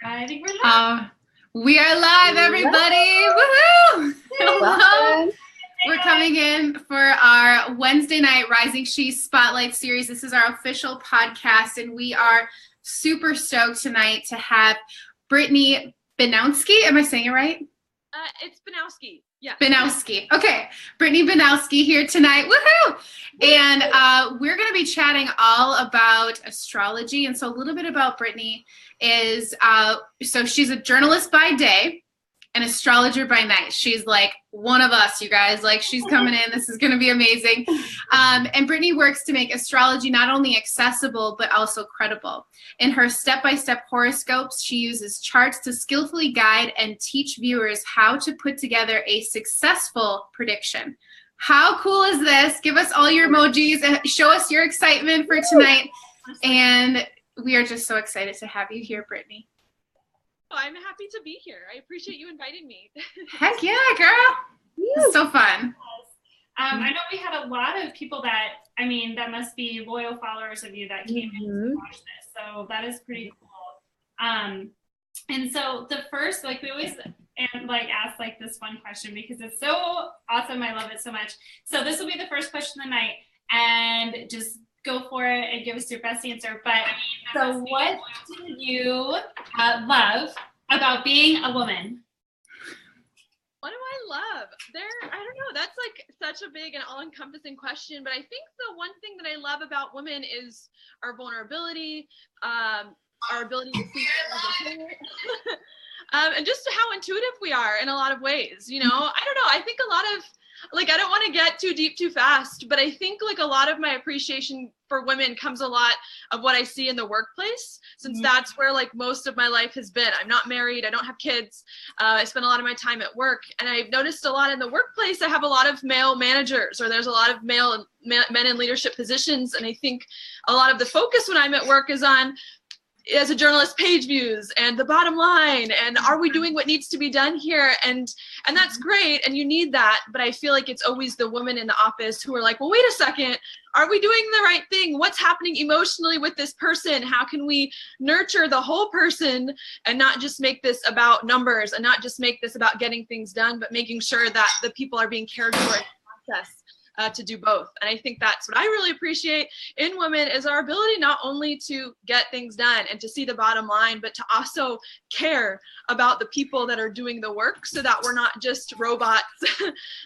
I think we're live. We are live, everybody. Woohoo! Hello. We're coming in for our Wednesday night Rising She Spotlight series. This is our official podcast, and we are super stoked tonight to have Brittney Binowski. Am I saying it right? It's Binowski. Yeah. Binowski. Okay. Brittney Binowski here tonight. Woohoo! And we're going to be chatting all about astrology. And so a little bit about Brittney is, so she's a journalist by day, an astrologer by night. She's like one of us, you guys. Like, she's coming in. This is going to be amazing. And Brittney works to make astrology not only accessible, but also credible. In her step-by-step horoscopes, she uses charts to skillfully guide and teach viewers how to put together a successful prediction. How cool is this? Give us all your emojis and show us your excitement for tonight. And we are just so excited to have you here, Brittney. Oh, I'm happy to be here. I appreciate you inviting me. Heck yeah, girl. It's so fun. I know we had a lot of people that must be loyal followers of you that came in to watch this. So that is pretty cool. And so the first, we always ask this one question because it's so awesome. I love it so much. So this will be the first question of the night, and just go for it and give us your best answer. But so what do you love about being a woman? What do I love? I don't know. That's such a big and all-encompassing question. But I think the one thing that I love about women is our vulnerability, our ability to see and just how intuitive we are in a lot of ways. I don't know. I think a lot of I don't want to get too deep too fast, but I think a lot of my appreciation for women comes a lot of what I see in the workplace, since that's where most of my life has been. I'm not married. I don't have kids. I spend a lot of my time at work, and I've noticed a lot in the workplace. I have a lot of male managers, or there's a lot of men in leadership positions. And I think a lot of the focus when I'm at work is on, as a journalist, page views and the bottom line, and are we doing what needs to be done here? And that's great, and you need that, but I feel like it's always the women in the office who are like, well, wait a second, are we doing the right thing? What's happening emotionally with this person? How can we nurture the whole person and not just make this about numbers, and not just make this about getting things done, but making sure that the people are being cared for in the process? To do both. And I think that's what I really appreciate in women, is our ability not only to get things done and to see the bottom line, but to also care about the people that are doing the work, so that we're not just robots,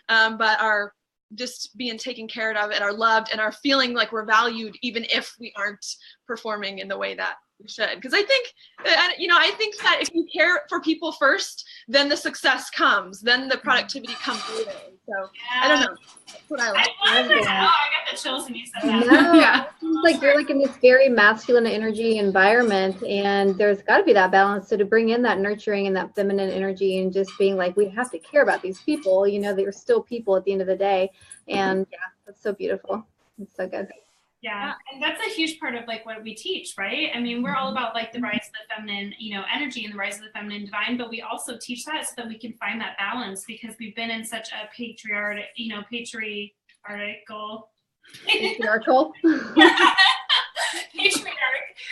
but are just being taken care of and are loved and are feeling like we're valued, even if we aren't performing in the way that we should. Because I think that if you care for people first, then the success comes, then the productivity comes later. So I don't know. That's what I like. I love that. Oh, I got the chills when you said that. No, yeah. It's you're in this very masculine energy environment, and there's got to be that balance. So to bring in that nurturing and that feminine energy, and just being we have to care about these people, they're still people at the end of the day. And yeah, that's so beautiful. It's so good. Yeah, and that's a huge part of what we teach, right? I mean, we're all about the rise of the feminine, energy, and the rise of the feminine divine, but we also teach that so that we can find that balance, because we've been in such a patriarchal. Patriarch.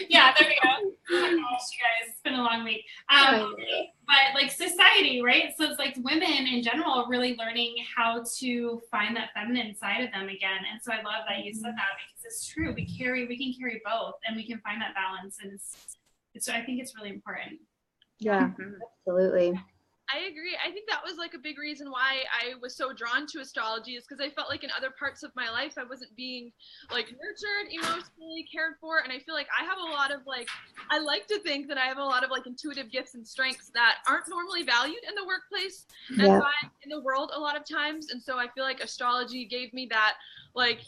Yeah, there we go. Oh my gosh, you guys, it's been a long week. But society, right? So it's women in general are really learning how to find that feminine side of them again. And so I love that you said that, because it's true. We can carry both, and we can find that balance. And I think it's really important. Yeah, absolutely. I agree. I think that was a big reason why I was so drawn to astrology, is because I felt in other parts of my life I wasn't being nurtured, emotionally cared for, and I feel I have a lot of I like to think that I have a lot of intuitive gifts and strengths that aren't normally valued in the workplace and in the world a lot of times. And so I feel astrology gave me that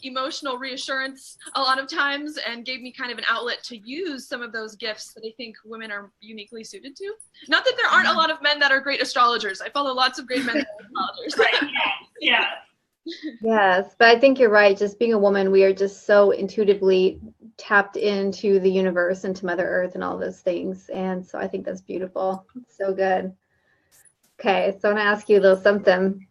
emotional reassurance a lot of times, and gave me kind of an outlet to use some of those gifts that I think women are uniquely suited to. Not that there aren't a lot of men that are great astrologers. I follow lots of great men that are astrologers. Right. Yeah. Yes, but I think you're right. Just being a woman, we are just so intuitively tapped into the universe and to Mother Earth and all those things. And so I think that's beautiful. It's so good. Okay, so I want to ask you a little something.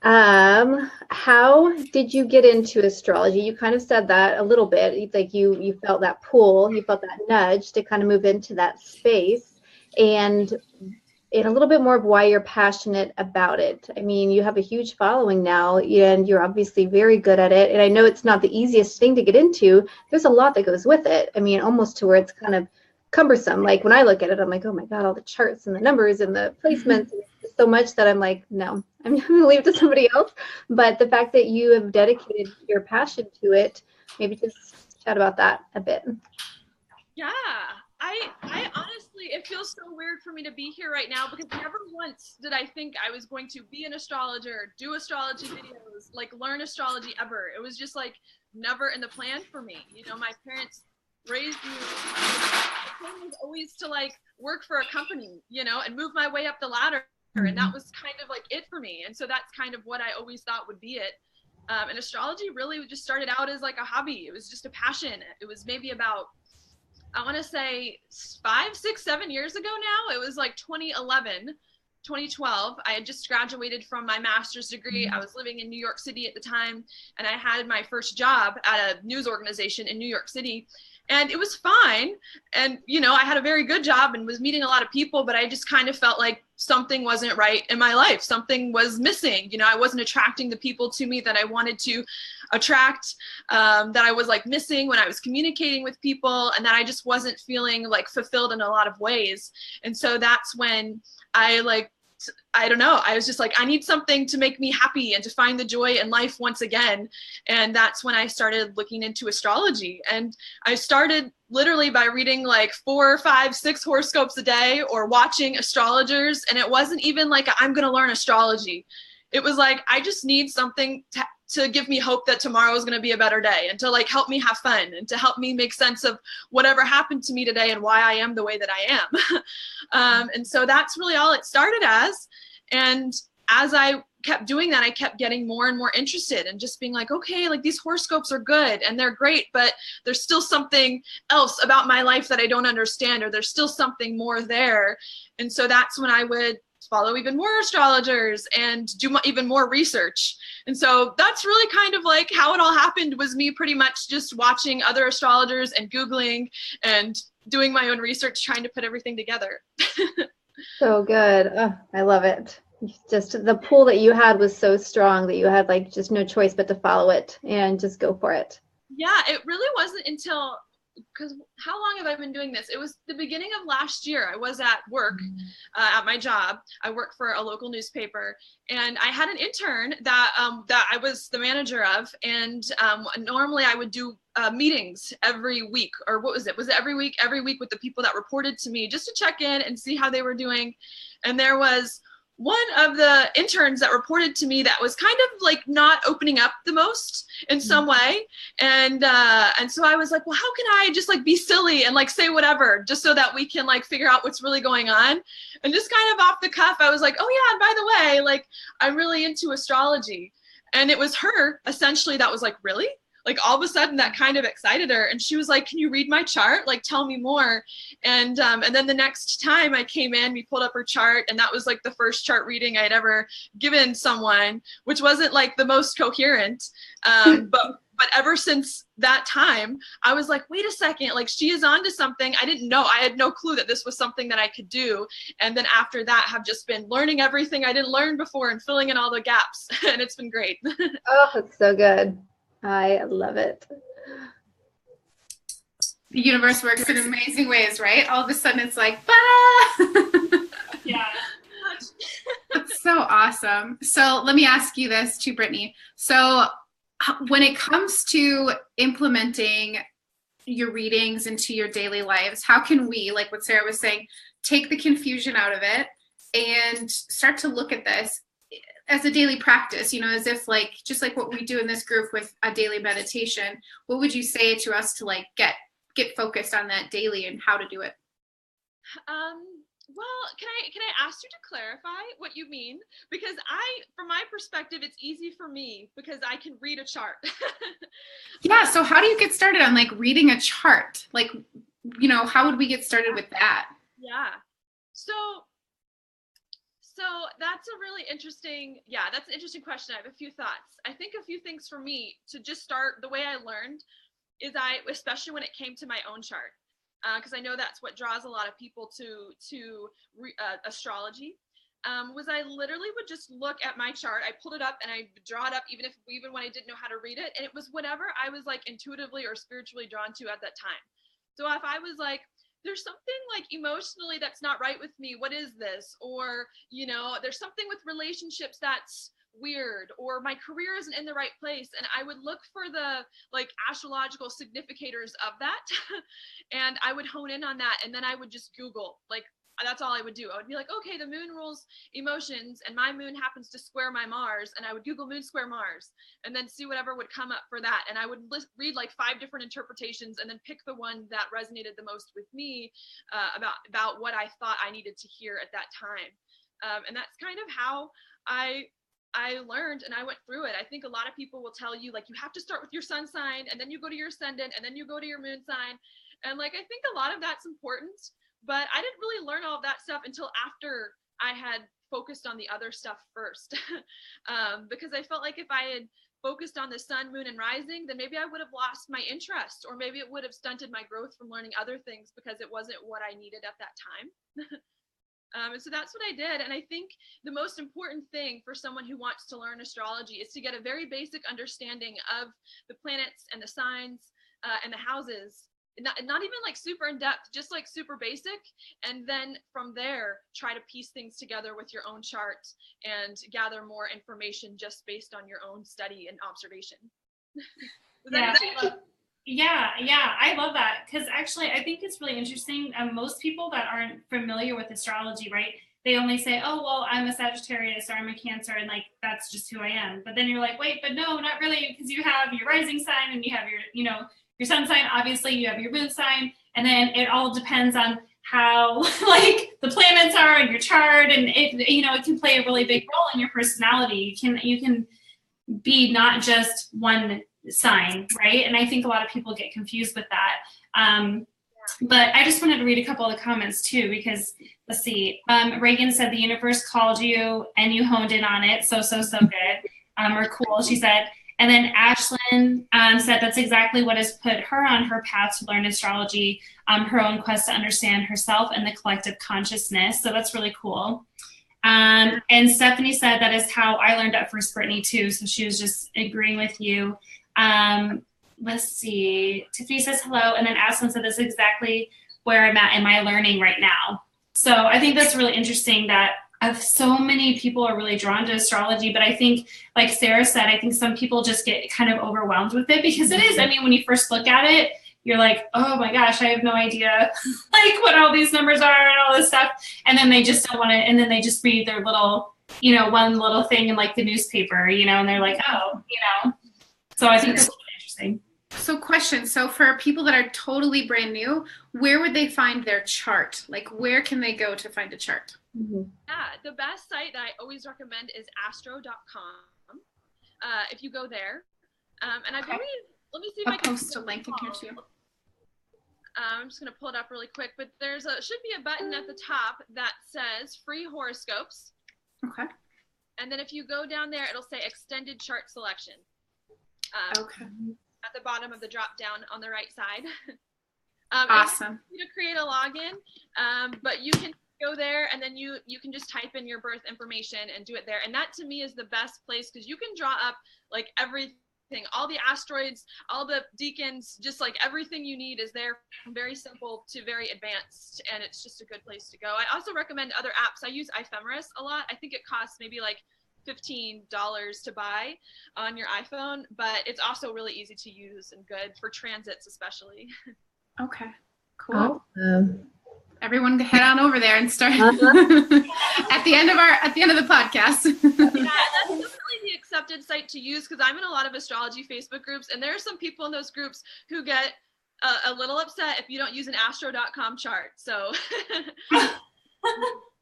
How did you get into astrology? You kind of said that a little bit, you felt that pull, you felt that nudge to kind of move into that space. and a little bit more of why you're passionate about it. I mean, you have a huge following now, and you're obviously very good at it. And I know it's not the easiest thing to get into. There's a lot that goes with it. I mean, almost to where it's kind of cumbersome. Like when I look at it, I'm like, oh my God, all the charts and the numbers and the placements, so much that I'm like, no, I'm going to leave it to somebody else. But the fact that you have dedicated your passion to it, maybe just chat about that a bit. Yeah, I honestly, it feels so weird for me to be here right now because never once did I think I was going to be an astrologer, do astrology videos, like learn astrology ever. It was just like never in the plan for me. You know, my parents raised me, the plan was always to like work for a company, you know, and move my way up the ladder. And that was kind of like it for me. And so that's kind of what I always thought would be it. And astrology really just started out as like a hobby. It was just a passion. It was maybe about, I want to say 5, 6, 7 years ago now. It was like 2011, 2012. I had just graduated from my master's degree. I was living in New York City at the time, and I had my first job at a news organization in New York City. And it was fine. And, you know, I had a very good job and was meeting a lot of people, but I just kind of felt like something wasn't right in my life. Something was missing. You know, I wasn't attracting the people to me that I wanted to attract, that I was like missing when I was communicating with people, and that I just wasn't feeling like fulfilled in a lot of ways. And so that's when I don't know, I was just like, I need something to make me happy and to find the joy in life once again. And that's when I started looking into astrology. And I started literally by reading like 4, 5, 6 horoscopes a day or watching astrologers. And it wasn't even like, I'm going to learn astrology. It was like, I just need something to give me hope that tomorrow is going to be a better day, and to like help me have fun, and to help me make sense of whatever happened to me today and why I am the way that I am. And so that's really all it started as. And as I kept doing that, I kept getting more and more interested and just being like, okay, like these horoscopes are good and they're great, but there's still something else about my life that I don't understand, or there's still something more there. And so that's when I would follow even more astrologers and do even more research. And so that's really kind of like how it all happened, was me pretty much just watching other astrologers and Googling and doing my own research, trying to put everything together. So good. Oh, I love it. Just the pull that you had was so strong that you had like just no choice but to follow it and just go for it. Yeah, it really wasn't until, because how long have I been doing this? It was the beginning of last year. I was at work, at my job. I work for a local newspaper, and I had an intern that I was the manager of. And normally I would do meetings every week, or what was it? Was it every week? Every week with the people that reported to me, just to check in and see how they were doing. And there was one of the interns that reported to me that was kind of like not opening up the most in some way. And so I was like, well, how can I just like be silly and like say whatever, just so that we can like figure out what's really going on? And just kind of off the cuff, I was like, oh yeah, and by the way, like I'm really into astrology. And it was her essentially that was like, really? Like all of a sudden that kind of excited her. And she was like, can you read my chart? Like, tell me more. And then the next time I came in, we pulled up her chart, and that was like the first chart reading I'd ever given someone, which wasn't like the most coherent. But ever since that time, I was like, wait a second, like she is onto something. I didn't know, I had no clue that this was something that I could do. And then after that, have just been learning everything I didn't learn before and filling in all the gaps. And it's been great. Oh, it's so good. I love it. The universe works in amazing ways, right? All of a sudden it's like, bah! Yeah. That's so awesome. So let me ask you this too, Brittney. So when it comes to implementing your readings into your daily lives, how can we, like what Sara was saying, take the confusion out of it and start to look at this as a daily practice, you know, as if like, just like what we do in this group with a daily meditation? What would you say to us to like get focused on that daily and how to do it? Well, can I ask you to clarify what you mean? Because from my perspective, it's easy for me because I can read a chart. Yeah. So how do you get started on like reading a chart? Like, you know, how would we get started with that? Yeah. So that's a really interesting, that's an interesting question. I have a few thoughts. I think a few things for me to just start the way I learned is especially when it came to my own chart, because I know that's what draws a lot of people to astrology. Was I literally would just look at my chart. I pulled it up and I draw it up, even when I didn't know how to read it. And it was whatever I was like intuitively or spiritually drawn to at that time. So if I was like, there's something like emotionally that's not right with me, what is this? Or, you know, there's something with relationships that's weird, or my career isn't in the right place, and I would look for the like astrological significators of that and I would hone in on that, and then I would just Google, like, that's all I would do. I would be like, okay, the moon rules emotions and my moon happens to square my Mars, and I would Google moon square Mars and then see whatever would come up for that, and I would read like 5 different interpretations and then pick the one that resonated the most with me about what I thought I needed to hear at that time. And that's kind of how I learned, and I went through it. I think a lot of people will tell you, like, you have to start with your sun sign, and then you go to your ascendant, and then you go to your moon sign. And like, I think a lot of that's important, but I didn't really learn all of that stuff until after I had focused on the other stuff first. Because I felt like if I had focused on the sun, moon, and rising, then maybe I would have lost my interest, or maybe it would have stunted my growth from learning other things because it wasn't what I needed at that time. And so that's what I did. And I think the most important thing for someone who wants to learn astrology is to get a very basic understanding of the planets and the signs and the houses. Not even like super in depth, just like super basic. And then from there, try to piece things together with your own chart and gather more information just based on your own study and observation. I love that, because actually I think it's really interesting. Most people that aren't familiar with astrology, right, they only say, oh, well, I'm a Sagittarius or I'm a Cancer, and like that's just who I am. But then you're like, wait, but no, not really, because you have your rising sign and you have your, you know, your sun sign, obviously you have your moon sign, and then it all depends on how like the planets are in your chart, and it, you know, it can play a really big role in your personality. You can be not just one sign, right? And I think a lot of people get confused with that. But I just wanted to read a couple of the comments too, because let's see. Reagan said the universe called you and you honed in on it. So good. Or cool, she said. And then Ashlyn said that's exactly what has put her on her path to learn astrology, her own quest to understand herself and the collective consciousness. So that's really cool. And Stephanie said that is how I learned at first, Brittney, too. So she was just agreeing with you. Let's see. Tiffany says hello. And then Ashlyn said this is exactly where I'm at in my learning right now. So I think that's really interesting that so many people are really drawn to astrology, but I think, like Sara said, I think some people just get kind of overwhelmed with it, because it is, I mean, when you first look at it, you're like, oh my gosh, I have no idea like what all these numbers are and all this stuff. And then they just don't want to, and then they just read their little, you know, one little thing in like the newspaper, you know, and they're like, oh, you know. So I think that's really interesting. So question, so for people that are totally brand new, where would they find their chart? Like, where can they go to find a chart? Yeah, the best site that I always recommend is astro.com. If you go there, and I believe, let me see if I can post a link in here too. I'm just gonna pull it up really quick, but there's should be a button at the top that says free horoscopes. Okay. And then if you go down there, it'll say extended chart selection. Okay. At the bottom of the drop down on the right side. Awesome. You to create a login, but you can go there and then you can just type in your birth information and do it there. And that to me is the best place, because you can draw up like everything, all the asteroids, all the deacons, just like everything you need is there, from very simple to very advanced, and it's just a good place to go. I also recommend other apps. I use Ephemeris a lot. I think it costs maybe like $15 to buy on your iPhone, but it's also really easy to use and good for transits especially. Okay, cool. Everyone head on over there and start at the end of the podcast. Yeah, that's definitely the accepted site to use, because I'm in a lot of astrology Facebook groups, and there are some people in those groups who get a little upset if you don't use an astro.com chart. So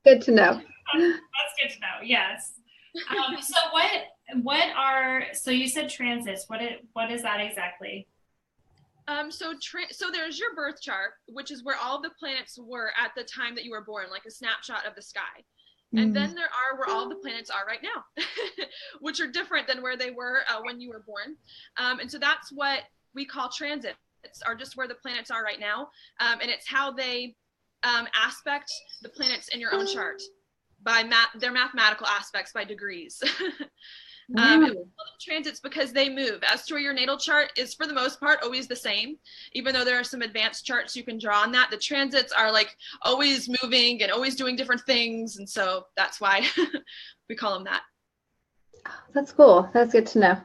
good to know. That's good to know. Yes. So you said transits. What is that exactly? So there's your birth chart, which is where all the planets were at the time that you were born, like a snapshot of the sky. And then there are where all the planets are right now, which are different than where they were when you were born. And so that's what we call transits. are just where the planets are right now. And it's how they aspect the planets in your own chart by their mathematical aspects by degrees. And we call them transits because they move. As to your natal chart is, for the most part, always the same. Even though there are some advanced charts you can draw on that, the transits are like always moving and always doing different things. And so that's why we call them that. That's cool. That's good to know.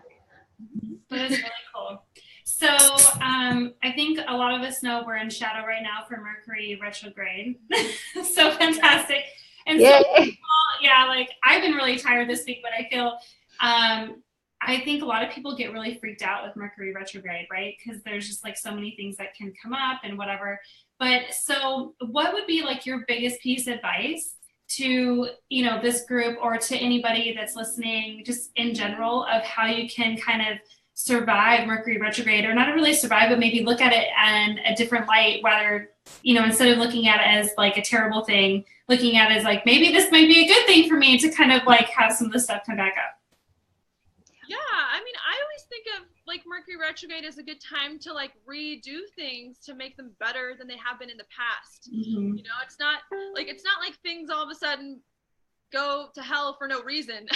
That is really cool. So I think a lot of us know we're in shadow right now for Mercury retrograde. So fantastic. And so, yeah, like I've been really tired this week, but I feel I think a lot of people get really freaked out with Mercury retrograde, right? Because there's just like so many things that can come up and whatever. But so what would be like your biggest piece of advice to, you know, this group or to anybody that's listening just in general of how you can kind of survive Mercury retrograde, or not really survive, but maybe look at it in a different light, whether, you know, instead of looking at it as like a terrible thing, looking at it as like, maybe this might be a good thing for me to kind of like have some of this stuff come back up. Yeah, I mean, I always think of like Mercury retrograde as a good time to like redo things to make them better than they have been in the past. Mm-hmm. You know, it's not like things all of a sudden go to hell for no reason.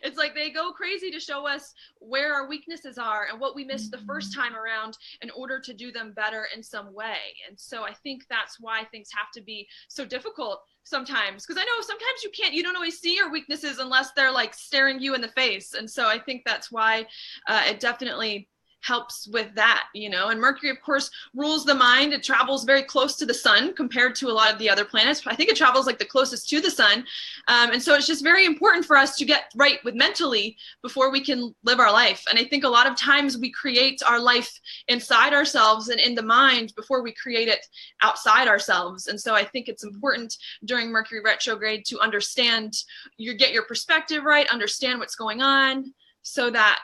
It's like they go crazy to show us where our weaknesses are and what we missed the first time around in order to do them better in some way. And so I think that's why things have to be so difficult sometimes, because I know sometimes you don't always see your weaknesses unless they're like staring you in the face. And so I think that's why it definitely helps with that, you know. And Mercury, of course, rules the mind. It travels very close to the sun compared to a lot of the other planets. I think it travels like the closest to the sun. And so it's just very important for us to get right with mentally before we can live our life. And I think a lot of times we create our life inside ourselves and in the mind before we create it outside ourselves. And so I think it's important during Mercury retrograde to understand, get your perspective right, understand what's going on so that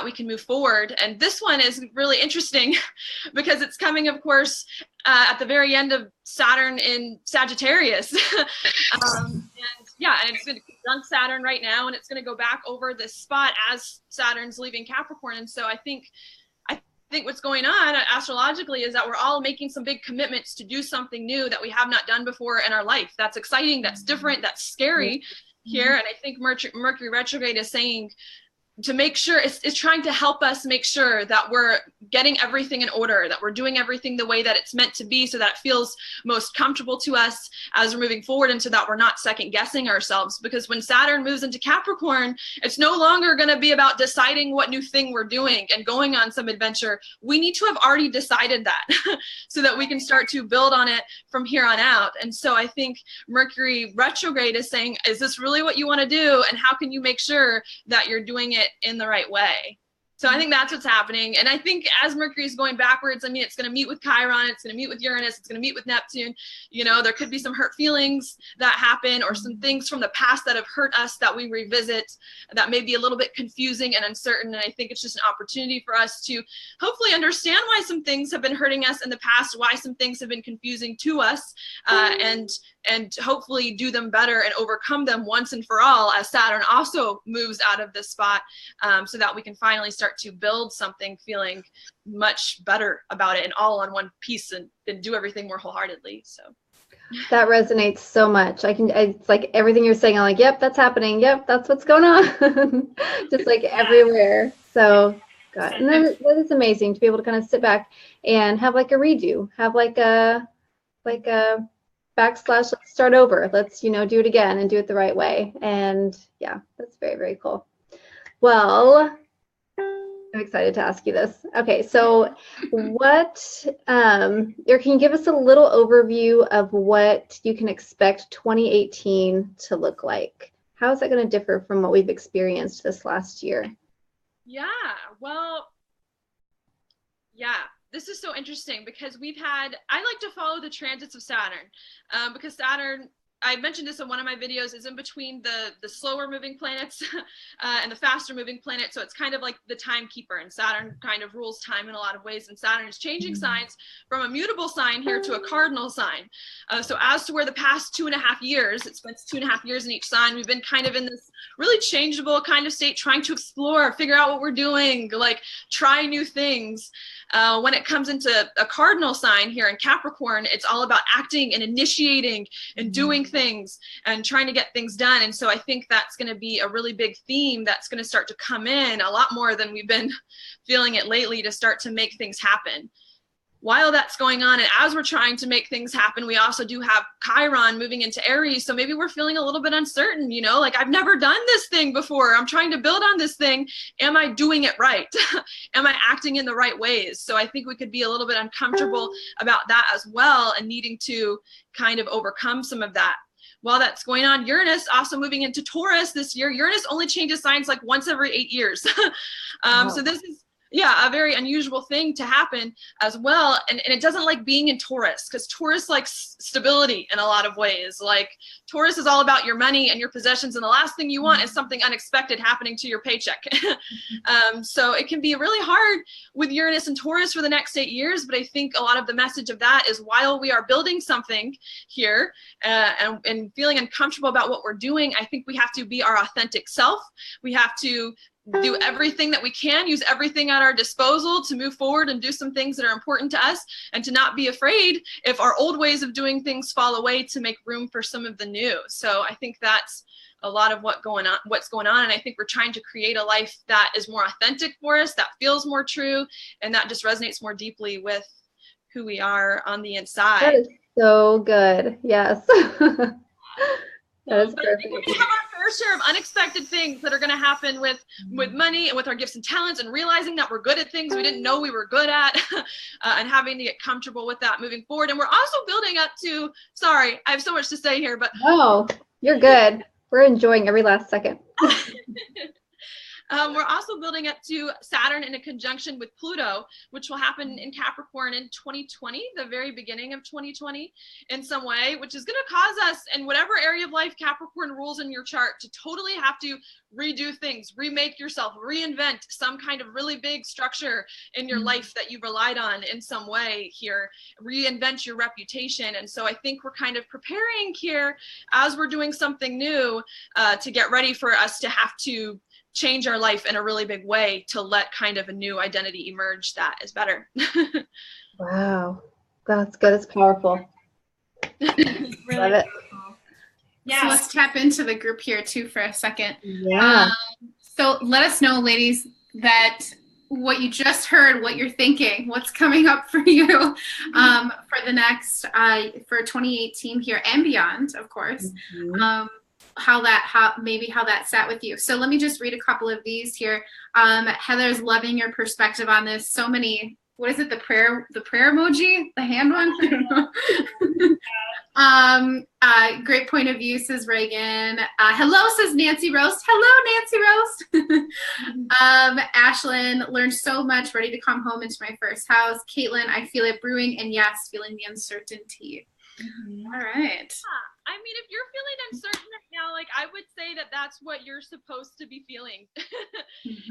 we can move forward. And this one is really interesting because it's coming, of course, at the very end of Saturn in Sagittarius. And it's going to conjunct Saturn right now, and it's going to go back over this spot as Saturn's leaving Capricorn. And so I think what's going on astrologically is that we're all making some big commitments to do something new that we have not done before in our life. That's exciting, that's different, that's scary here. And I think Mercury retrograde is saying, to make sure it's trying to help us make sure that we're getting everything in order, that we're doing everything the way that it's meant to be so that it feels most comfortable to us as we're moving forward, and so that we're not second guessing ourselves. Because when Saturn moves into Capricorn, it's no longer going to be about deciding what new thing we're doing and going on some adventure. We need to have already decided that so that we can start to build on it from here on out. And so I think Mercury retrograde is saying, is this really what you want to do? And how can you make sure that you're doing it in the right way? So I think that's what's happening. And I think as Mercury is going backwards, I mean, it's going to meet with Chiron, it's going to meet with Uranus, it's going to meet with Neptune. You know, there could be some hurt feelings that happen, or some things from the past that have hurt us that we revisit that may be a little bit confusing and uncertain. And I think it's just an opportunity for us to hopefully understand why some things have been hurting us in the past, why some things have been confusing to us, and hopefully do them better and overcome them once and for all as Saturn also moves out of this spot, so that we can finally start to build something feeling much better about it and all on one piece, and do everything more wholeheartedly. So that resonates so much. It's like everything you're saying, I'm like, yep, that's happening. Yep, that's what's going on. Just like everywhere. So God, and that is amazing to be able to kind of sit back and have like a redo, have like a backslash, let's start over. Let's, do it again and do it the right way. And yeah, that's very, very cool. Well, I'm excited to ask you this. Okay, so what, can you give us a little overview of what you can expect 2018 to look like? How is that going to differ from what we've experienced this last year? This is so interesting because I like to follow the transits of Saturn, because Saturn I mentioned this in one of my videos, is in between the slower moving planets and the faster moving planets. So it's kind of like the timekeeper, and Saturn kind of rules time in a lot of ways. And Saturn is changing signs from a mutable sign here to a cardinal sign. So as to where the past 2.5 years, it spends 2.5 years in each sign, we've been kind of in this really changeable kind of state, trying to explore, figure out what we're doing, like try new things. When it comes into a cardinal sign here in Capricorn, it's all about acting and initiating and doing things and trying to get things done. And so I think that's going to be a really big theme that's going to start to come in a lot more than we've been feeling it lately, to start to make things happen. While that's going on, and as we're trying to make things happen, we also do have Chiron moving into Aries. So maybe we're feeling a little bit uncertain, you know, like I've never done this thing before. I'm trying to build on this thing. Am I doing it right? Am I acting in the right ways? So I think we could be a little bit uncomfortable about that as well, and needing to kind of overcome some of that. While that's going on, Uranus also moving into Taurus this year. Uranus only changes signs like once every 8 years. Wow. So this is, yeah, a very unusual thing to happen as well. And it doesn't like being in Taurus, because Taurus likes stability in a lot of ways. Like Taurus is all about your money and your possessions, and the last thing you want is something unexpected happening to your paycheck. So it can be really hard with Uranus and Taurus for the next 8 years. But I think a lot of the message of that is, while we are building something here and feeling uncomfortable about what we're doing, I think we have to be our authentic self. We have to do everything that we can, use everything at our disposal to move forward and do some things that are important to us, and to not be afraid if our old ways of doing things fall away, to make room for some of the new. So I think that's a lot of what's going on. And I think we're trying to create a life that is more authentic for us, that feels more true, and that just resonates more deeply with who we are on the inside. That is so good. Yes. That is But I think perfect. we're gonna have our fair share of unexpected things that are gonna happen with money and with our gifts and talents, and realizing that we're good at things we didn't know we were good at, and having to get comfortable with that moving forward. And we're also building up to, sorry, I have so much to say here, but No, you're good. We're enjoying every last second. we're also building up to Saturn in a conjunction with Pluto, which will happen in Capricorn in 2020, the very beginning of 2020 in some way, which is going to cause us, in whatever area of life Capricorn rules in your chart, to totally have to redo things, remake yourself, reinvent some kind of really big structure in your life that you've relied on in some way here, reinvent your reputation. And so I think we're kind of preparing here, as we're doing something new, to get ready for us to have to change our life in a really big way, to let kind of a new identity emerge that is better. Wow. That's good. It's powerful. Really Love it. cool. So let's tap into the group here too for a second. Yeah. So let us know, ladies, that what you just heard, what you're thinking, what's coming up for you for the next, for 2018 here and beyond, of course. How that sat with you. So let me just read a couple of these here. Heather's loving your perspective on this. So many, what is it? The prayer emoji, the hand one. Great point of view, says Reagan. Hello, says Nancy Roast. Hello, Nancy Roast. Ashlyn, learned so much, ready to come home into my first house. Caitlin, I feel it brewing, and yes, feeling the uncertainty. All right. I mean, if you're feeling uncertain right now, like, I would say that that's what you're supposed to be feeling.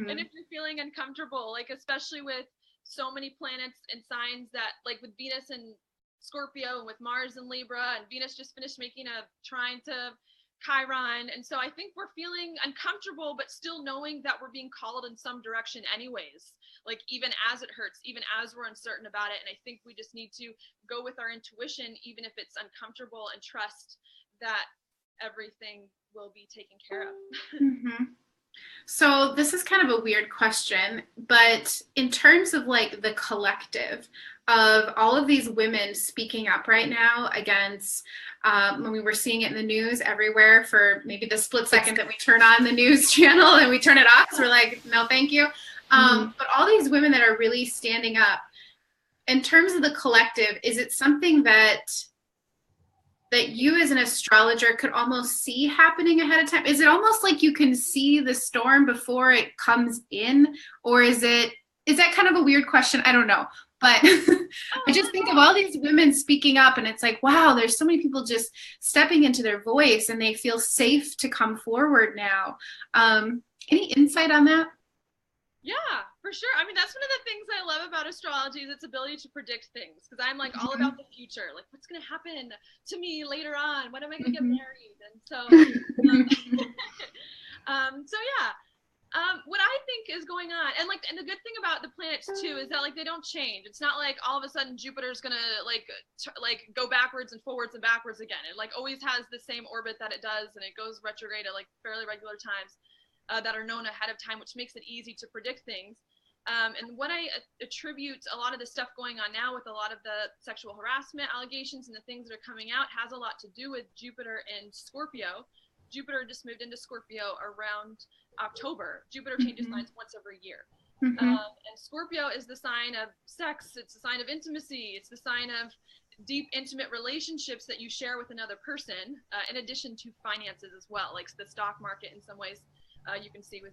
And if you're feeling uncomfortable, like, especially with so many planets and signs that, like with Venus and Scorpio and with Mars and Libra, and Venus just finished making a trine to Chiron. And so I think we're feeling uncomfortable, but still knowing that we're being called in some direction anyways, like even as it hurts, even as we're uncertain about it. And I think we just need to go with our intuition, even if it's uncomfortable, and trust that everything will be taken care of. So this is kind of a weird question, but in terms of like the collective of all of these women speaking up right now against, when we were seeing it in the news everywhere for maybe the split second that we turn on the news channel and we turn it off, so we're like, no, thank you. But all these women that are really standing up, in terms of the collective, is it something that you as an astrologer could almost see happening ahead of time? Is it almost like you can see the storm before it comes in? Or is that kind of a weird question? I don't know. But I just think of all these women speaking up, and it's like, wow, there's so many people just stepping into their voice, and they feel safe to come forward now. Any insight on that? Yeah, for sure. I mean, that's one of the things I love about astrology is its ability to predict things. Because I'm like all about the future, like what's going to happen to me later on? When am I going to get married? And so, so yeah. What I think is going on, and the good thing about the planets too is that like they don't change. It's not like all of a sudden Jupiter's gonna like go backwards and forwards and backwards again. It like always has the same orbit that it does, and it goes retrograde at like fairly regular times that are known ahead of time, which makes it easy to predict things. And what I attribute a lot of the stuff going on now with a lot of the sexual harassment allegations and the things that are coming out has a lot to do with Jupiter and Scorpio. Jupiter just moved into Scorpio around October. Jupiter changes signs once every year. And Scorpio is the sign of sex. It's the sign of intimacy. It's the sign of deep, intimate relationships that you share with another person, in addition to finances as well, like the stock market in some ways. You can see with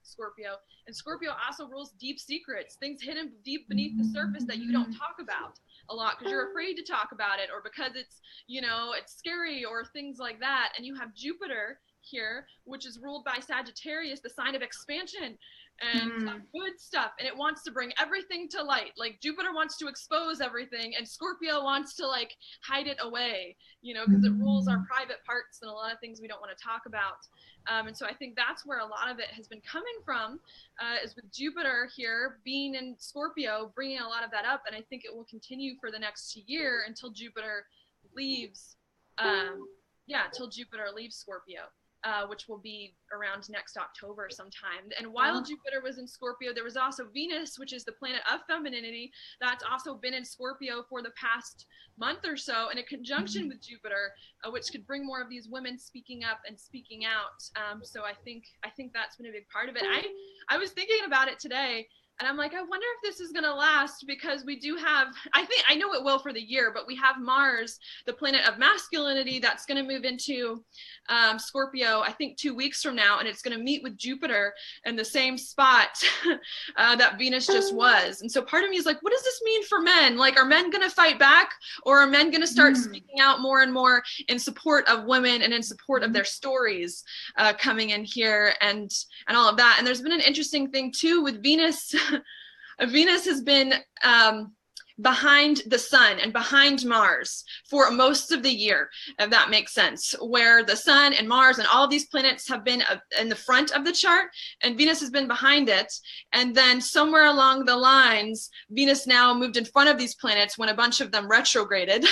Scorpio. And Scorpio also rules deep secrets, things hidden deep beneath the surface that you don't talk about a lot because you're afraid to talk about it, or because it's, you know, it's scary or things like that. And you have Jupiter here, which is ruled by Sagittarius, the sign of expansion and good stuff, and it wants to bring everything to light. Like Jupiter wants to expose everything, and Scorpio wants to like hide it away, you know, because it rules our private parts and a lot of things we don't want to talk about. And so I think that's where a lot of it has been coming from, is with Jupiter here being in Scorpio, bringing a lot of that up, and I think it will continue for the next year until Jupiter leaves. Till Jupiter leaves Scorpio. Which will be around next October sometime. And while Jupiter was in Scorpio, there was also Venus, which is the planet of femininity, that's also been in Scorpio for the past month or so, in a conjunction with Jupiter, which could bring more of these women speaking up and speaking out. So I think that's been a big part of it. I was thinking about it today, and I'm like, I wonder if this is going to last, because we do have, I know it will for the year, but we have Mars, the planet of masculinity, that's going to move into Scorpio, I think 2 weeks from now, and it's going to meet with Jupiter in the same spot that Venus just was. And so part of me is like, what does this mean for men? Like, are men going to fight back, or are men going to start speaking out more and more in support of women and in support of their stories coming in here and all of that? And there's been an interesting thing too with Venus. Venus has been behind the sun and behind Mars for most of the year, if that makes sense, where the sun and Mars and all of these planets have been in the front of the chart, and Venus has been behind it. And then somewhere along the lines, Venus now moved in front of these planets when a bunch of them retrograded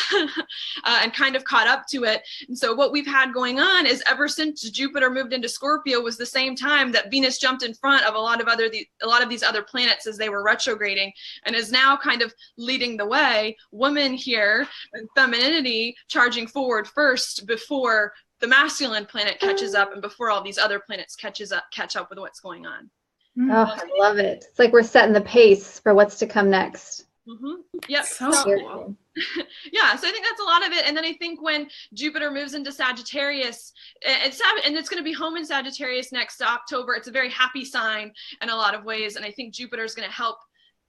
and kind of caught up to it. And so what we've had going on is, ever since Jupiter moved into Scorpio was the same time that Venus jumped in front of a lot of these other planets as they were retrograding, and is now kind of leading the way. Women here and femininity charging forward first before the masculine planet catches up and before all these other planets catch up with what's going on. Oh, I love it. It's like we're setting the pace for what's to come next. Yep. So cool. Yeah, so I think that's a lot of it. And then I think when Jupiter moves into Sagittarius, it's going to be home in Sagittarius next October. It's a very happy sign in a lot of ways, and I think Jupiter is going to help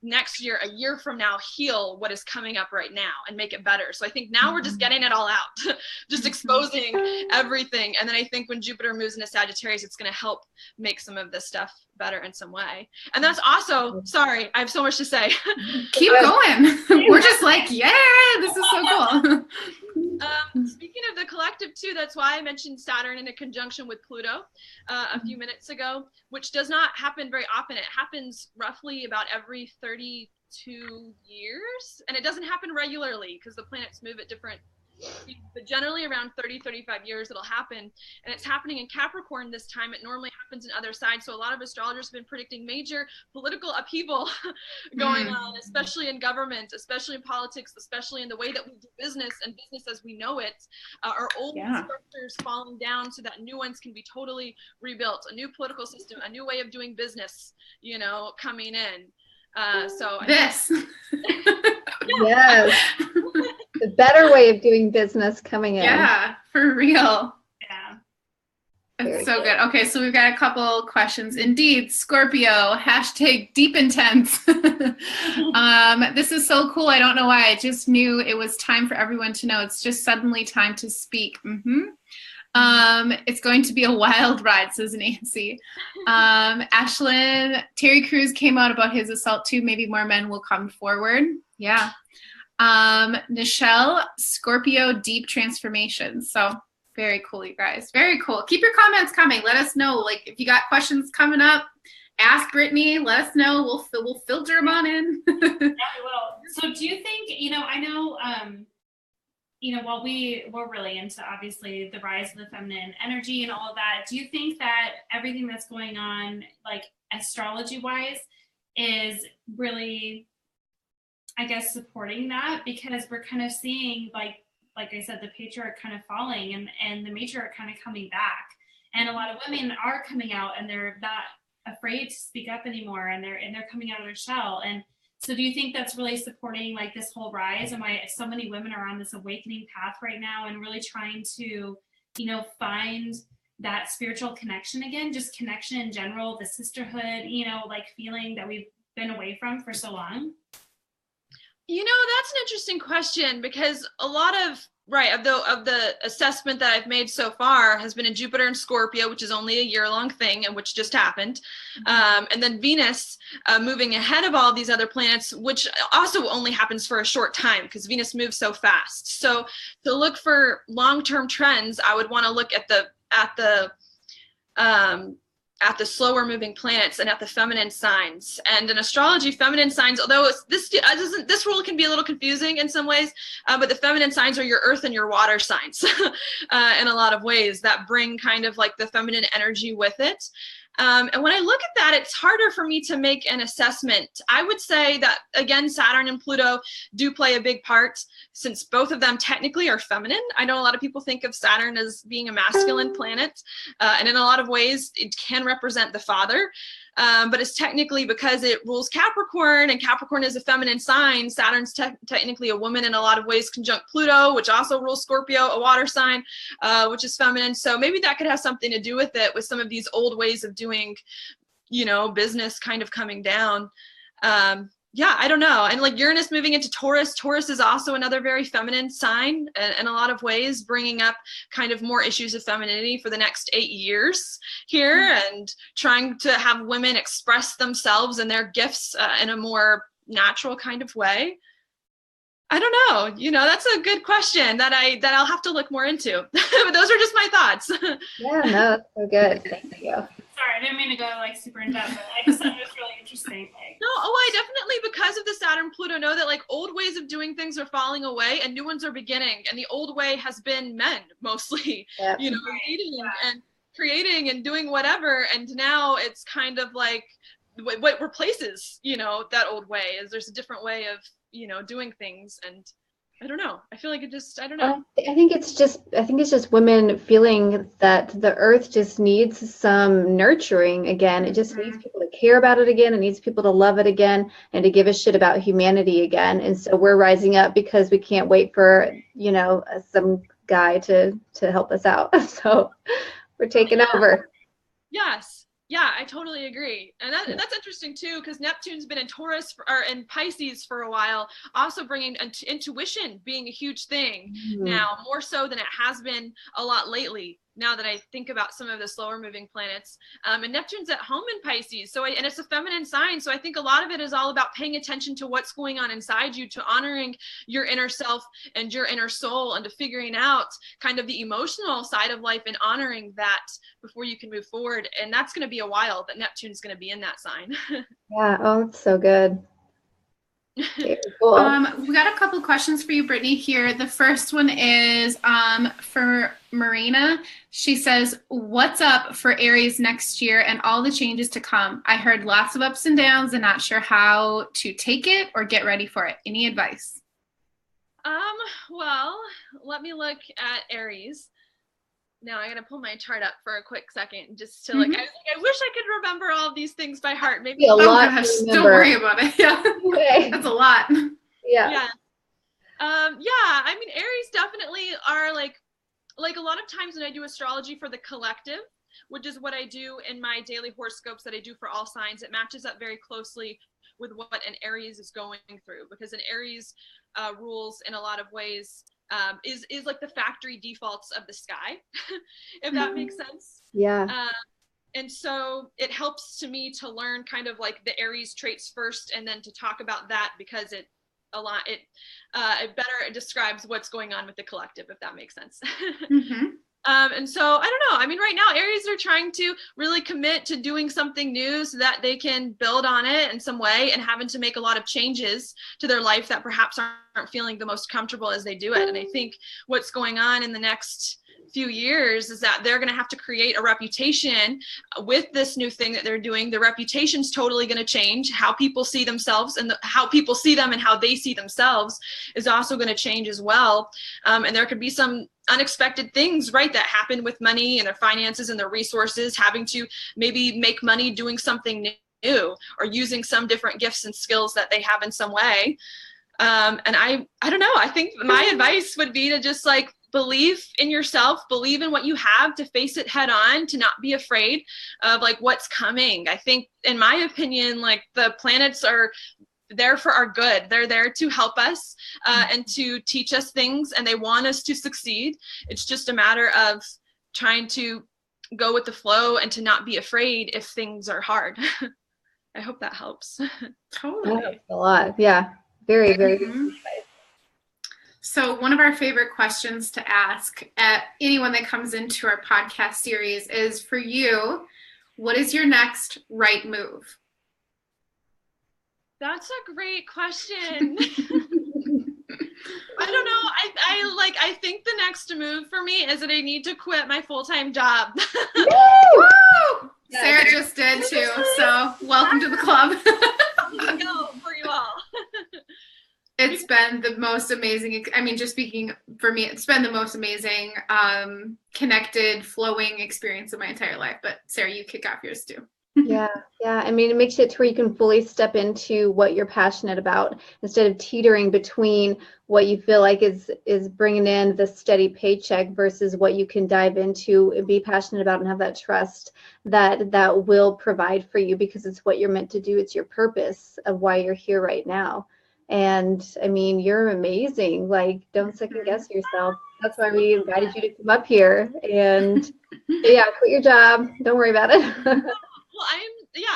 next year, a year from now, heal what is coming up right now and make it better. So I think now we're just getting it all out, just exposing everything. And then I think when Jupiter moves into Sagittarius, it's going to help make some of this stuff better in some way. And that's also, sorry, I have so much to say. Keep going. We're just like, yeah, this is so cool. Speaking of the collective too, that's why I mentioned Saturn in a conjunction with Pluto a few minutes ago, which does not happen very often. It happens roughly about every 32 years, and it doesn't happen regularly because the planets move at different, but generally around 30-35 years it'll happen. And it's happening in Capricorn this time. It normally happens in other signs, so a lot of astrologers have been predicting major political upheaval going on, especially in government, especially in politics, especially in the way that we do business and business as we know it. Our old structures falling down so that new ones can be totally rebuilt, a new political system, a new way of doing business, you know, coming in. Yes. Yes. The better way of doing business coming in. Yeah, for real. Yeah. That's so good. Okay, so we've got a couple questions. Indeed, Scorpio, hashtag deep intense. This is so cool. I don't know why. I just knew it was time for everyone to know. It's just suddenly time to speak. It's going to be a wild ride, says Nancy. Ashlyn, Terry Crews came out about his assault too. Maybe more men will come forward. Yeah. Nichelle, Scorpio, deep transformation. So very cool, you guys. Very cool. Keep your comments coming. Let us know. Like if you got questions coming up, ask Brittney. Let us know. We'll filter them on in. Yeah, we will. So do you think, I know, while we're really into obviously the rise of the feminine energy and all of that, do you think that everything that's going on, like astrology wise, is really, I guess, supporting that? Because we're kind of seeing like I said, the patriarch kind of falling and the matriarch kind of coming back. And a lot of women are coming out and they're not afraid to speak up anymore, and they're coming out of their shell. And so do you think that's really supporting like this whole rise, and why so many women are on this awakening path right now and really trying to, find that spiritual connection again, just connection in general, the sisterhood, like feeling that we've been away from for so long? That's an interesting question, because a lot of the assessment that I've made so far has been in Jupiter and Scorpio, which is only a year-long thing and which just happened. And then Venus moving ahead of all these other planets, which also only happens for a short time because Venus moves so fast. So to look for long-term trends, I would want to look at the slower moving planets and at the feminine signs. And in astrology, feminine signs, although this rule can be a little confusing in some ways, but the feminine signs are your earth and your water signs in a lot of ways that bring kind of like the feminine energy with it. And when I look at that, it's harder for me to make an assessment. I would say that, again, Saturn and Pluto do play a big part, since both of them technically are feminine. I know a lot of people think of Saturn as being a masculine planet, and in a lot of ways, it can represent the father. But it's technically, because it rules Capricorn, and Capricorn is a feminine sign, Saturn's technically a woman in a lot of ways, conjunct Pluto, which also rules Scorpio, a water sign, which is feminine. So maybe that could have something to do with it, with some of these old ways of doing, business kind of coming down. Yeah, I don't know. And like Uranus moving into Taurus, Taurus is also another very feminine sign in a lot of ways, bringing up kind of more issues of femininity for the next 8 years here, and trying to have women express themselves and their gifts in a more natural kind of way. I don't know. That's a good question that I'll have to look more into. But those are just my thoughts. Yeah, no, that's so good. Thank you. Sorry, I didn't mean to go like super in depth, but I just thought it was really interesting. No, I definitely, because of the Saturn Pluto, know that like old ways of doing things are falling away and new ones are beginning. And the old way has been men mostly, Yeah. Dating and creating and doing whatever. And now it's kind of like what replaces, that old way is there's a different way of, doing things. And I don't know. I feel like I don't know. I think it's just women feeling that the earth just needs some nurturing again. It just needs people to care about it again. It needs people to love it again and to give a shit about humanity again. And so we're rising up because we can't wait for, some guy to help us out. So we're taking over. Yes. Yeah, I totally agree. And that's interesting too, because Neptune's been in Taurus or in Pisces for a while, also bringing intuition being a huge thing now, more so than it has been a lot lately, now that I think about some of the slower moving planets. And Neptune's at home in Pisces, and it's a feminine sign. So I think a lot of it is all about paying attention to what's going on inside you, to honoring your inner self and your inner soul, and to figuring out kind of the emotional side of life and honoring that before you can move forward. And that's going to be a while that Neptune's going to be in that sign. Yeah. Oh, it's so good. Very cool. We got a couple questions for you, Brittney, here. The first one is for Marina. She says, what's up for Aries next year and all the changes to come? I heard lots of ups and downs and not sure how to take it or get ready for it. Any advice? Well, let me look at Aries. Now I gotta pull my chart up for a quick second just to look. I wish I could remember all of these things by heart. Maybe a lot. Don't worry about it. Yeah, okay. That's a lot. Yeah. Yeah. I mean, Aries definitely are like a lot of times when I do astrology for the collective, which is what I do in my daily horoscopes that I do for all signs, it matches up very closely with what an Aries is going through, because an Aries rules in a lot of ways is like the factory defaults of the sky, if that makes sense. Yeah. And so it helps to me to learn kind of like the Aries traits first, and then to talk about that, because it better describes what's going on with the collective, if that makes sense. And so I don't know. I mean, right now, Aries are trying to really commit to doing something new so that they can build on it in some way, and having to make a lot of changes to their life that perhaps aren't feeling the most comfortable as they do it. And I think what's going on in the next few years is that they're going to have to create a reputation with this new thing that they're doing. The reputation's totally going to change. How people see themselves and how people see them and how they see themselves is also going to change as well. And there could be some unexpected things, right, that happen with money and their finances and their resources, having to maybe make money doing something new or using some different gifts and skills that they have in some way. And I don't know. I think my advice would be to just like believe in yourself, believe in what you have, to face it head on, to not be afraid of like what's coming. I think, in my opinion, like the planets are there for our good. They're there to help us and to teach us things, and they want us to succeed. It's just a matter of trying to go with the flow and to not be afraid if things are hard. I hope that helps. Totally. That helps a lot. Yeah. Very, very good. So one of our favorite questions to ask at anyone that comes into our podcast series is, for you, what is your next right move? That's a great question. I don't know. I think the next move for me is that I need to quit my full-time job. Woo! Sara just did too. So welcome to the club. Go for you all. It's been the most amazing, I mean, just speaking for me, it's been the most amazing, connected, flowing experience of my entire life. But Sara, you kick off yours too. Yeah. I mean, it makes it to where you can fully step into what you're passionate about, instead of teetering between what you feel like is bringing in the steady paycheck versus what you can dive into and be passionate about and have that trust that will provide for you, because it's what you're meant to do. It's your purpose of why you're here right now. And I mean, you're amazing. Like, don't second guess yourself. That's why we invited you to come up here. And yeah, quit your job. Don't worry about it. Well,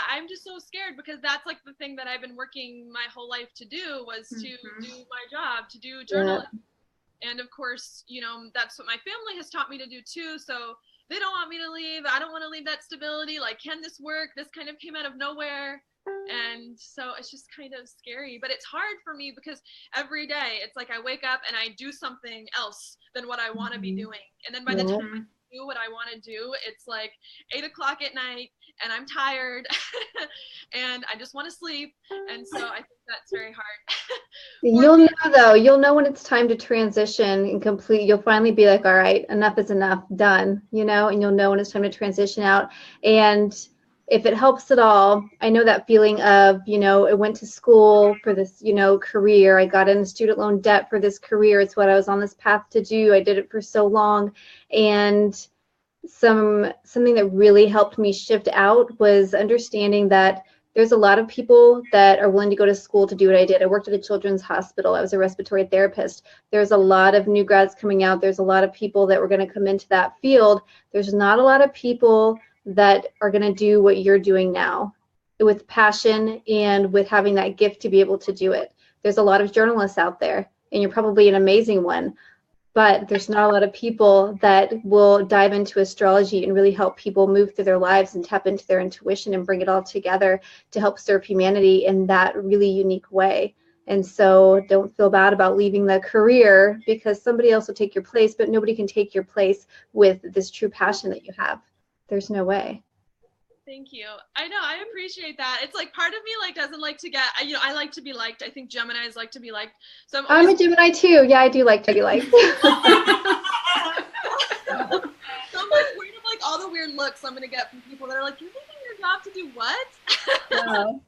I'm just so scared, because that's like the thing that I've been working my whole life to do, was to do my job, to do journalism. Yeah. And of course, you know, that's what my family has taught me to do too. So they don't want me to leave. I don't want to leave that stability. Like, can this work? This kind of came out of nowhere. And so it's just kind of scary, but it's hard for me, because every day it's like I wake up and I do something else than what I want to be doing. And then by the time I do what I want to do, it's like 8 o'clock at night and I'm tired and I just want to sleep. And so I think that's very hard. You'll know though, you'll know when it's time to transition and complete. You'll finally be like, all right, enough is enough, done, you know, and you'll know when it's time to transition out. And if it helps at all, I know that feeling of, you know, I went to school for this, you know, career. I got into student loan debt for this career. It's what I was on this path to do. I did it for so long. And something that really helped me shift out was understanding that there's a lot of people that are willing to go to school to do what I did. I worked at a children's hospital. I was a respiratory therapist. There's a lot of new grads coming out. There's a lot of people that were going to come into that field. There's not a lot of people that are going to do what you're doing now with passion and with having that gift to be able to do it. There's a lot of journalists out there, and you're probably an amazing one, but there's not a lot of people that will dive into astrology and really help people move through their lives and tap into their intuition and bring it all together to help serve humanity in that really unique way. And so don't feel bad about leaving the career, because somebody else will take your place, but nobody can take your place with this true passion that you have. There's no way. Thank you. I know, I appreciate that. It's like part of me like doesn't like to get, you know, I like to be liked. I think Geminis like to be liked. So I'm a Gemini too. Yeah, I do like to be liked. So I'm like worried of like all the weird looks I'm gonna get from people that are like, you're leaving your job to do what? No.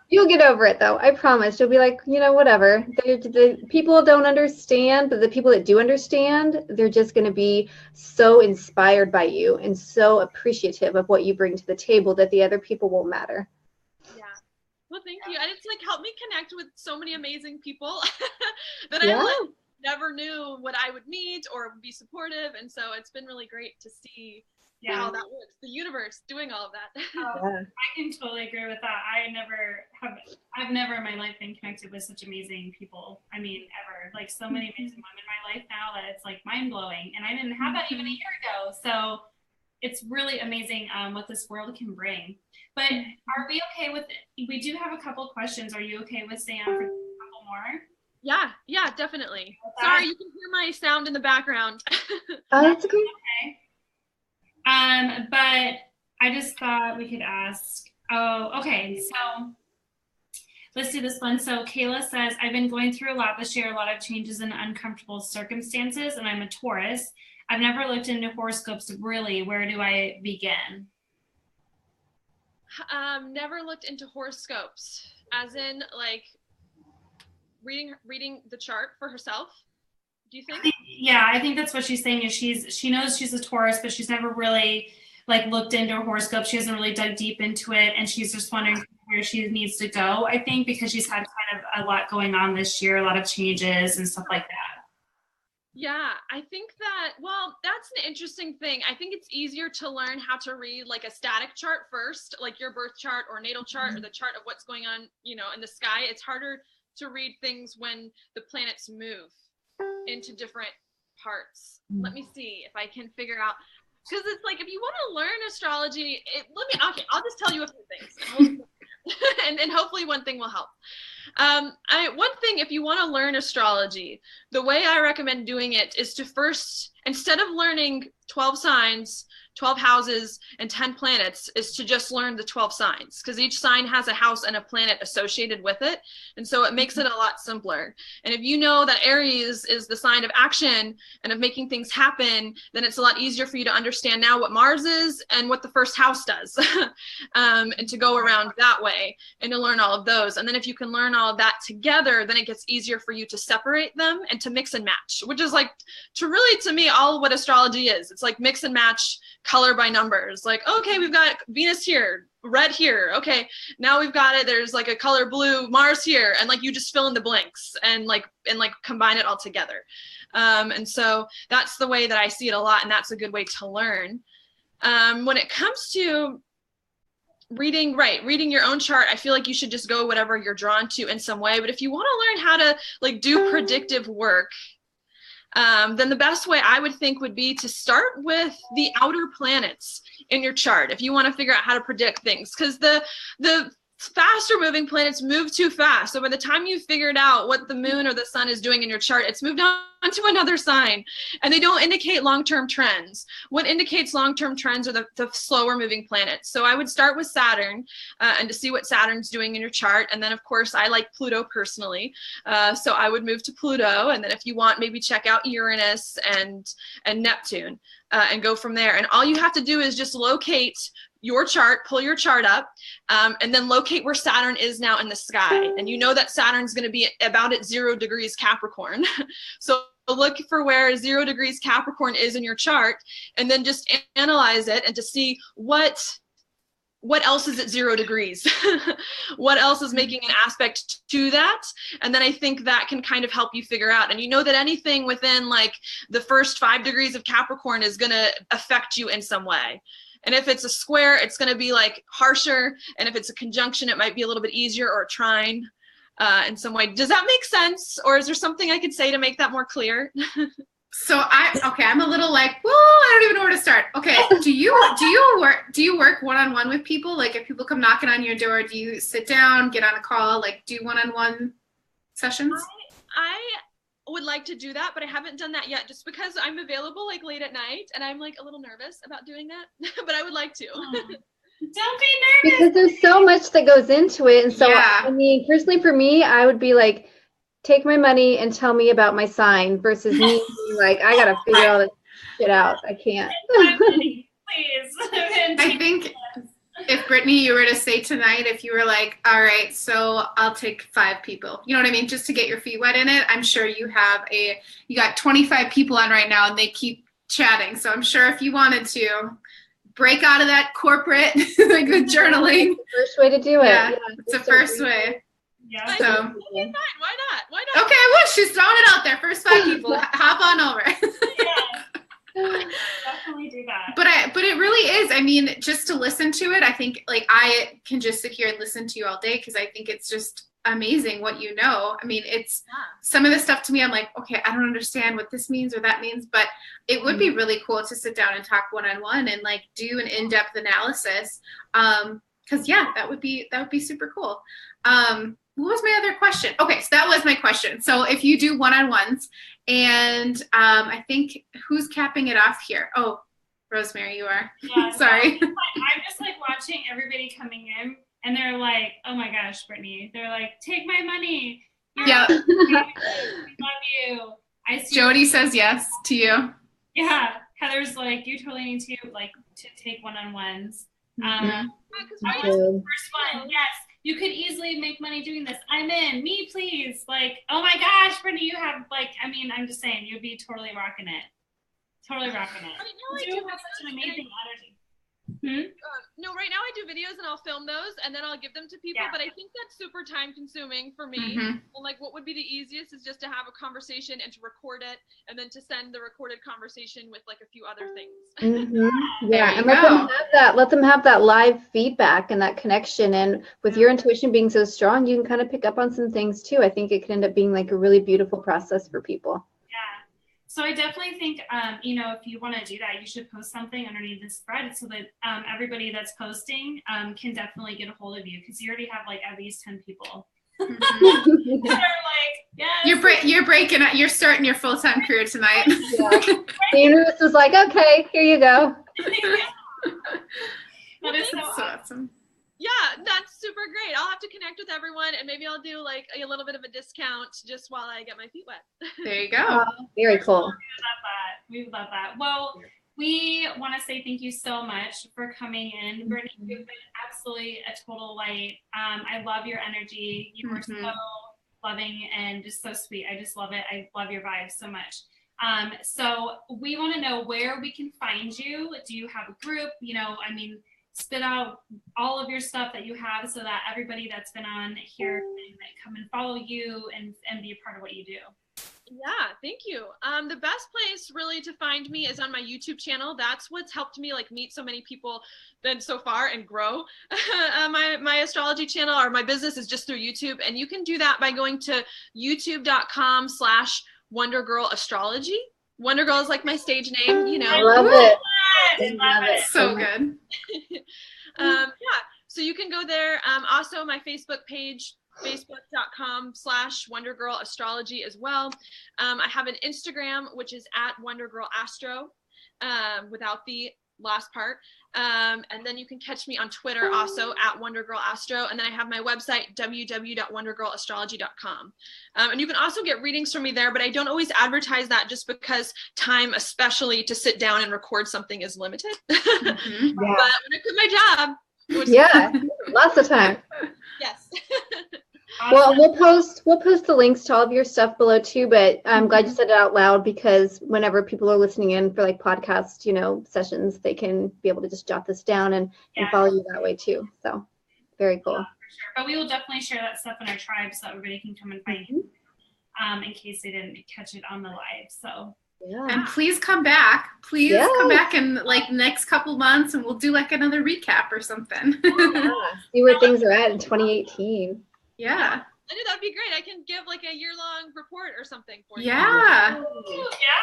You'll get over it though. I promise. You'll be like, whatever. The people don't understand, but the people that do understand, they're just going to be so inspired by you and so appreciative of what you bring to the table that the other people won't matter. Yeah. Well, thank you. And it's like helped me connect with so many amazing people that I like never knew what I would meet or would be supportive. And so it's been really great to see how that works. The universe doing all of that. I can totally agree with that. I've never in my life been connected with such amazing people. I mean, ever. Like so many amazing women in my life now that it's like mind blowing. And I didn't have that even a year ago. So it's really amazing what this world can bring. But are we okay with it? We do have a couple questions. Are you okay with staying on for a couple more? Yeah, definitely. Sorry, you can hear my sound in the background. Oh, that's okay. Okay. But I just thought we could ask. Oh, okay. So let's do this one. So Kayla says, I've been going through a lot this year, a lot of changes in uncomfortable circumstances, and I'm a Taurus. I've never looked into horoscopes really. Where do I begin? Never looked into horoscopes, as in like reading the chart for herself. Do you think? I think that's what she's saying. Is she knows she's a Taurus, but she's never really like looked into a horoscope. She hasn't really dug deep into it, and she's just wondering where she needs to go. I think because she's had kind of a lot going on this year, a lot of changes and stuff like that. Yeah, I think that, well, that's an interesting thing. I think it's easier to learn how to read like a static chart first, like your birth chart or natal chart or the chart of what's going on, in the sky. It's harder to read things when the planets move into different parts. Let me see if I can figure out, because it's like if you want to learn astrology, I'll just tell you a few things and hopefully one thing will help. One thing, if you want to learn astrology, the way I recommend doing it is to first, instead of learning 12 signs, 12 houses, and 10 planets, is to just learn the 12 signs, because each sign has a house and a planet associated with it. And so it makes it a lot simpler. And if you know that Aries is the sign of action and of making things happen, then it's a lot easier for you to understand now what Mars is and what the first house does, and to go around that way and to learn all of those. And then if you can learn all of that together, then it gets easier for you to separate them and to mix and match, which is like, to me, all what astrology is. It's like mix and match color by numbers. Like, okay, we've got Venus here, red here. Okay, now we've got it. There's like a color blue, Mars here, and like you just fill in the blanks and combine it all together. And so that's the way that I see it a lot, and that's a good way to learn. When it comes to reading your own chart, I feel like you should just go whatever you're drawn to in some way. But if you want to learn how to like do predictive work, then the best way I would think would be to start with the outer planets in your chart if you want to figure out how to predict things, because the faster moving planets move too fast. So by the time you've figured out what the moon or the sun is doing in your chart, it's moved on to another sign, and they don't indicate long-term trends. What indicates long-term trends are the slower moving planets. So I would start with Saturn and to see what Saturn's doing in your chart. And then of course I like Pluto personally. So I would move to Pluto. And then if you want, maybe check out Uranus and Neptune and go from there. And all you have to do is just locate your chart, pull your chart up, and then locate where Saturn is now in the sky. And you know that Saturn's going to be about at 0 degrees Capricorn. So look for where 0 degrees Capricorn is in your chart, and then just analyze it and to see what else is at 0 degrees, what else is making an aspect to that. And then I think that can kind of help you figure out. And you know that anything within like the first 5 degrees of Capricorn is going to affect you in some way. And if it's a square, it's going to be like harsher. And if it's a conjunction, it might be a little bit easier, or a trine in some way. Does that make sense? Or is there something I could say to make that more clear? So I'm a little like, well, I don't even know where to start. Okay, do you work one-on-one with people? Like if people come knocking on your door, do you sit down, get on a call, like do one-on-one sessions? I would like to do that, but I haven't done that yet, just because I'm available like late at night and I'm like a little nervous about doing that, but I would like to. Don't be nervous. Because there's so much that goes into it. And so, I mean, personally for me, I would be like, take my money and tell me about my sign, versus me being like, I got to figure all this shit out. I can't. Please. I think if Brittney, you were to say tonight, if you were like, all right, so I'll take 5 people, you know what I mean? Just to get your feet wet in it. I'm sure you got 25 people on right now and they keep chatting. So I'm sure if you wanted to break out of that corporate, like the journaling. First way to do it. Yeah, it's the first way. Yeah. So, So, fine. Why not? Why not? okay, well, she's throwing it out there. First 5 people, hop on over. Definitely do that. But it really is. I mean, just to listen to it, I think like I can just sit here and listen to you all day because I think it's just amazing what you know. I mean, it's some of the stuff to me, I'm like, okay, I don't understand what this means or that means, but it would be really cool to sit down and talk one-on-one and like do an in-depth analysis. Because that would be super cool. What was my other question? Okay, so that was my question. So if you do one-on-ones, and I think who's capping it off here? Oh, Rosemary, you are. Yeah, Sorry. I'm just like watching everybody coming in, and they're like, "Oh my gosh, Brittney!" They're like, "Take my money." Yeah. We love you. I see. Jody says yes to you. Yeah, Heather's like, "You totally need to take one-on-ones." Because I was the first one. Yes. You could easily make money doing this. I'm in. Me, please. Like, oh my gosh, Brittney, you have I'm just saying, you'd be totally rocking it. Totally rocking it. You have such an amazing energy. No, right now I do videos and I'll film those and then I'll give them to people, but I think that's super time consuming for me. And like what would be the easiest is just to have a conversation and to record it and then to send the recorded conversation with like a few other things. Yeah, and let them have that live feedback and that connection. And with your intuition being so strong, you can kind of pick up on some things too. I think it can end up being like a really beautiful process for people. So I definitely think, if you want to do that, you should post something underneath the spread so that everybody that's posting can definitely get a hold of you because you already have like at least 10 people. They're like, yes. You're breaking out. You're starting your full-time career tonight. The universe was like, okay, here you go. That is so awesome. Yeah, that's super great. I'll have to connect with everyone and maybe I'll do like a little bit of a discount just while I get my feet wet. There you go. Very cool. We love that. Well, we want to say thank you so much for coming in. Brittney, you've been absolutely a total light. I love your energy. You were so loving and just so sweet. I just love it. I love your vibe so much. So we want to know where we can find you. Do you have a group? Spit out all of your stuff that you have so that everybody that's been on here can come and follow you and be a part of what you do. Yeah, thank you. The best place really to find me is on my YouTube channel. That's what's helped me like meet so many people then so far and grow. My astrology channel or my business is just through YouTube. And you can do that by going to youtube.com/WonderGirlAstrology. Wonder Girl is like my stage name, I love it. Love it. So good. So you can go there. Also my Facebook page, facebook.com/WonderGirlAstrology as well. I have an Instagram, which is @WonderGirlAstro, without the last part. And then you can catch me on Twitter also @WonderGirlAstro. And then I have my website, www.wondergirlastrology.com. And you can also get readings from me there, but I don't always advertise that just because time, especially to sit down and record something, is limited. But when I quit my job, lots of time. Yes. Awesome. Well, we'll post the links to all of your stuff below too, but I'm glad you said it out loud because whenever people are listening in for like podcast, sessions, they can be able to just jot this down and follow you that way too. So very cool. For sure. But we will definitely share that stuff in our tribe so everybody can come and find you in case they didn't catch it on the live. So and please come back. Please come back in like next couple months and we'll do like another recap or something. See where things are at in 2018. Yeah. I think that'd be great. I can give like a year-long report or something for you. Yeah.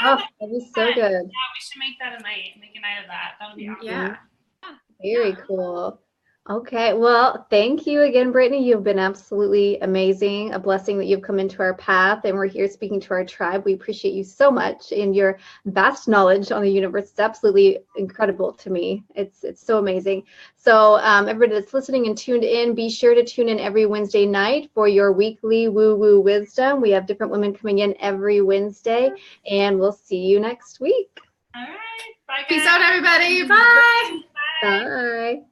Oh, that'd be so good. Yeah, we should make that a night. Make a night of that. That would be awesome. Yeah. Very cool. Okay, well, thank you again, Brittney. You've been absolutely amazing. A blessing that you've come into our path, and we're here speaking to our tribe. We appreciate you so much and your vast knowledge on the universe. It's absolutely incredible to me. It's so amazing. So everybody that's listening and tuned in, be sure to tune in every Wednesday night for your weekly woo-woo wisdom. We have different women coming in every Wednesday, and we'll see you next week. All right. Bye, guys. Peace out, everybody. Bye. Bye.